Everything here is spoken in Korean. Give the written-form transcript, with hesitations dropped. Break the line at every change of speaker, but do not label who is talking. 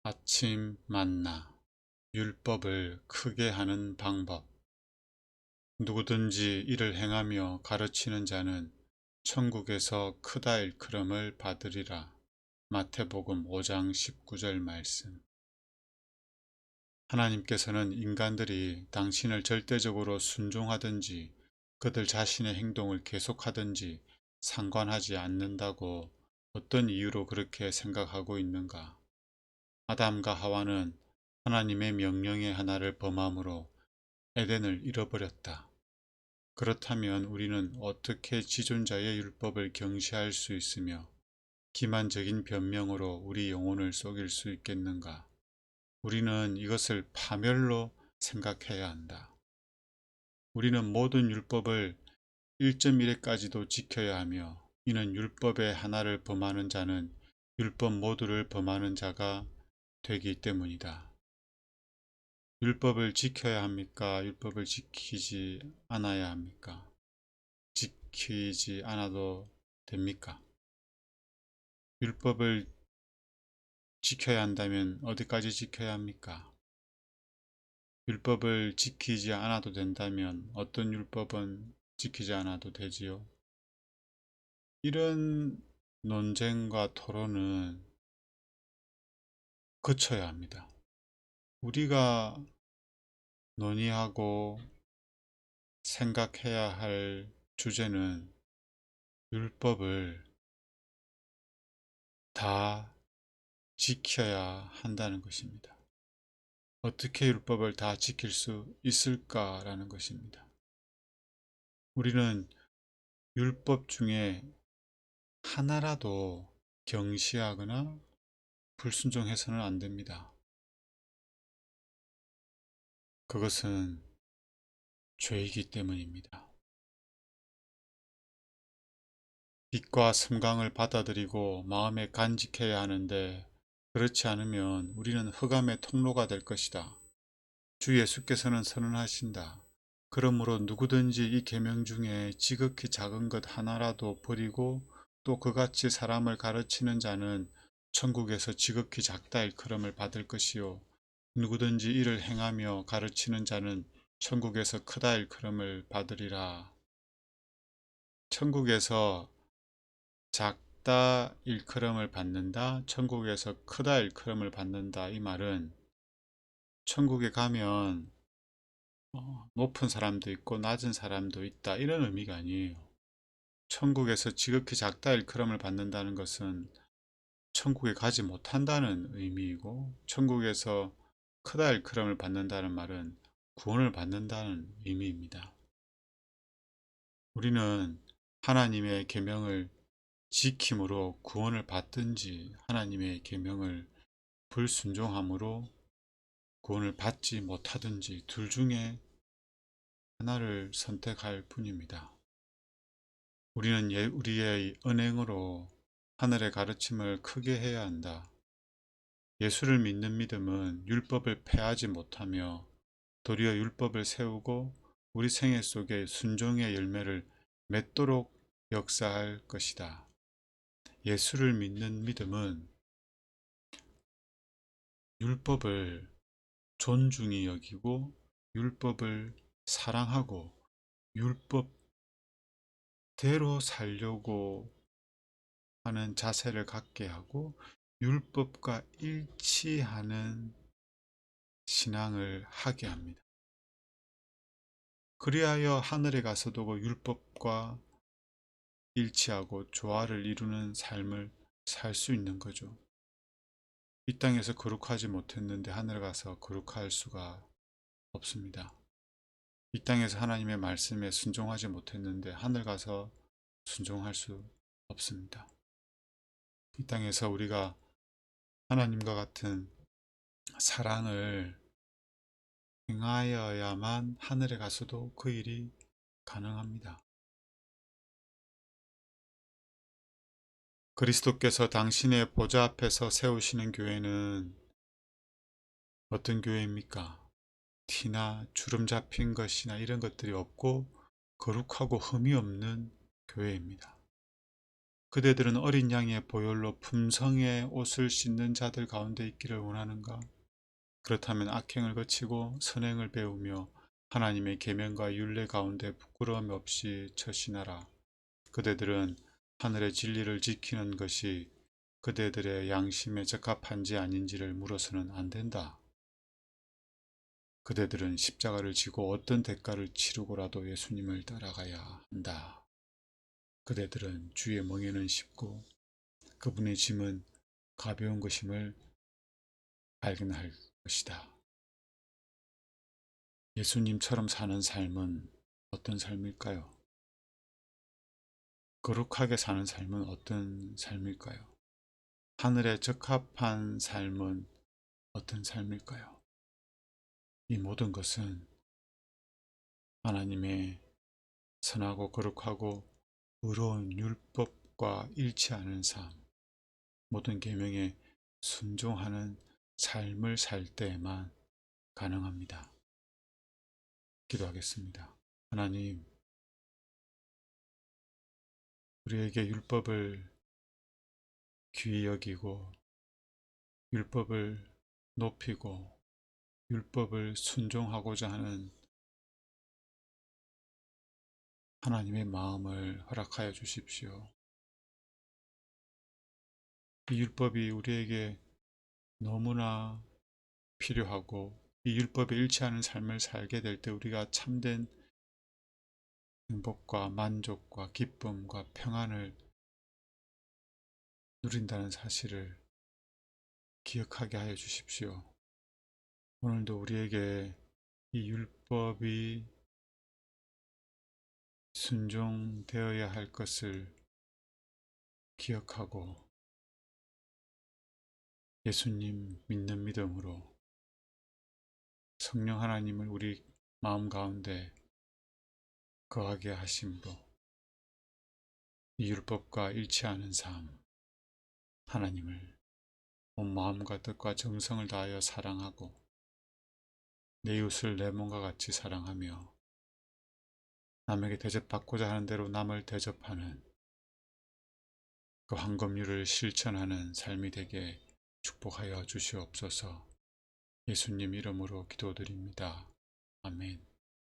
아침 만나 율법을 크게 하는 방법. 누구든지 이를 행하며 가르치는 자는 천국에서 크다 일컬음을 받으리라. 마태복음 5장 19절 말씀. 하나님께서는 인간들이 당신을 절대적으로 순종하든지 그들 자신의 행동을 계속하든지 상관하지 않는다고 어떤 이유로 그렇게 생각하고 있는가? 아담과 하와는 하나님의 명령의 하나를 범함으로 에덴을 잃어버렸다. 그렇다면 우리는 어떻게 지존자의 율법을 경시할 수 있으며 기만적인 변명으로 우리 영혼을 속일 수 있겠는가? 우리는 이것을 파멸로 생각해야 한다. 우리는 모든 율법을 1.1회까지도 지켜야 하며 이는 율법의 하나를 범하는 자는 율법 모두를 범하는 자가 되기 때문이다. 율법을 지켜야 합니까? 율법을 지키지 않아야 합니까? 지키지 않아도 됩니까? 율법을 지켜야 한다면 어디까지 지켜야 합니까? 율법을 지키지 않아도 된다면 어떤 율법은 지키지 않아도 되지요? 이런 논쟁과 토론은 거쳐야 합니다. 우리가 논의하고 생각해야 할 주제는 율법을 다 지켜야 한다는 것입니다. 어떻게 율법을 다 지킬 수 있을까라는 것입니다. 우리는 율법 중에 하나라도 경시하거나 불순종해서는 안 됩니다. 그것은 죄이기 때문입니다. 빛과 섬광을 받아들이고 마음에 간직해야 하는데 그렇지 않으면 우리는 흑암의 통로가 될 것이다. 주 예수께서는 선언하신다. 그러므로 누구든지 이 계명 중에 지극히 작은 것 하나라도 버리고 또 그같이 사람을 가르치는 자는 천국에서 지극히 작다 일컬음을 받을 것이요 누구든지 이를 행하며 가르치는 자는 천국에서 크다 일컬음을 받으리라. 천국에서 작다 일컬음을 받는다, 천국에서 크다 일컬음을 받는다. 이 말은 천국에 가면 높은 사람도 있고 낮은 사람도 있다 이런 의미가 아니에요. 천국에서 지극히 작다 일컬음을 받는다는 것은 천국에 가지 못한다는 의미이고, 천국에서 크다 일컬음을 받는다는 말은 구원을 받는다는 의미입니다. 우리는 하나님의 계명을 지킴으로 구원을 받든지 하나님의 계명을 불순종함으로 구원을 받지 못하든지 둘 중에 하나를 선택할 뿐입니다. 우리는 우리의 언행으로 하늘의 가르침을 크게 해야 한다. 예수를 믿는 믿음은 율법을 폐하지 못하며 도리어 율법을 세우고 우리 생애 속에 순종의 열매를 맺도록 역사할 것이다. 예수를 믿는 믿음은 율법을 존중히 여기고 율법을 사랑하고 율법대로 살려고 하는 자세를 갖게 하고 율법과 일치하는 신앙을 하게 합니다. 그리하여 하늘에 가서도 그 율법과 일치하고 조화를 이루는 삶을 살 수 있는 거죠. 이 땅에서 거룩하지 못했는데 하늘에 가서 거룩할 수가 없습니다. 이 땅에서 하나님의 말씀에 순종하지 못했는데 하늘 가서 순종할 수 없습니다. 이 땅에서 우리가 하나님과 같은 사랑을 행하여야만 하늘에 가서도 그 일이 가능합니다. 그리스도께서 당신의 보좌 앞에서 세우시는 교회는 어떤 교회입니까? 티나 주름 잡힌 것이나 이런 것들이 없고 거룩하고 흠이 없는 교회입니다. 그대들은 어린 양의 보혈로 품성의 옷을 씻는 자들 가운데 있기를 원하는가? 그렇다면 악행을 거치고 선행을 배우며 하나님의 계명과 율례 가운데 부끄러움 없이 처신하라. 그대들은 하늘의 진리를 지키는 것이 그대들의 양심에 적합한지 아닌지를 물어서는 안 된다. 그대들은 십자가를 지고 어떤 대가를 치르고라도 예수님을 따라가야 한다. 그대들은 주의 멍에는 쉽고 그분의 짐은 가벼운 것임을 발견할 것이다. 예수님처럼 사는 삶은 어떤 삶일까요? 거룩하게 사는 삶은 어떤 삶일까요? 하늘에 적합한 삶은 어떤 삶일까요? 이 모든 것은 하나님의 선하고 거룩하고 의로운 율법과 일치하는 삶, 모든 계명에 순종하는 삶을 살 때에만 가능합니다. 기도하겠습니다. 하나님, 우리에게 율법을 귀히 여기고 율법을 높이고 율법을 순종하고자 하는 하나님의 마음을 허락하여 주십시오. 이 율법이 우리에게 너무나 필요하고 이 율법에 일치하는 삶을 살게 될 때 우리가 참된 행복과 만족과 기쁨과 평안을 누린다는 사실을 기억하게 하여 주십시오. 오늘도 우리에게 이 율법이 순종되어야 할 것을 기억하고 예수님 믿는 믿음으로 성령 하나님을 우리 마음 가운데 거하게 하심으로 이 율법과 일치하는 삶, 하나님을 온 마음과 뜻과 정성을 다하여 사랑하고 내 이웃을 내 몸과 같이 사랑하며 남에게 대접받고자 하는 대로 남을 대접하는 그 황금률을 실천하는 삶이 되게 축복하여 주시옵소서. 예수님 이름으로 기도드립니다. 아멘.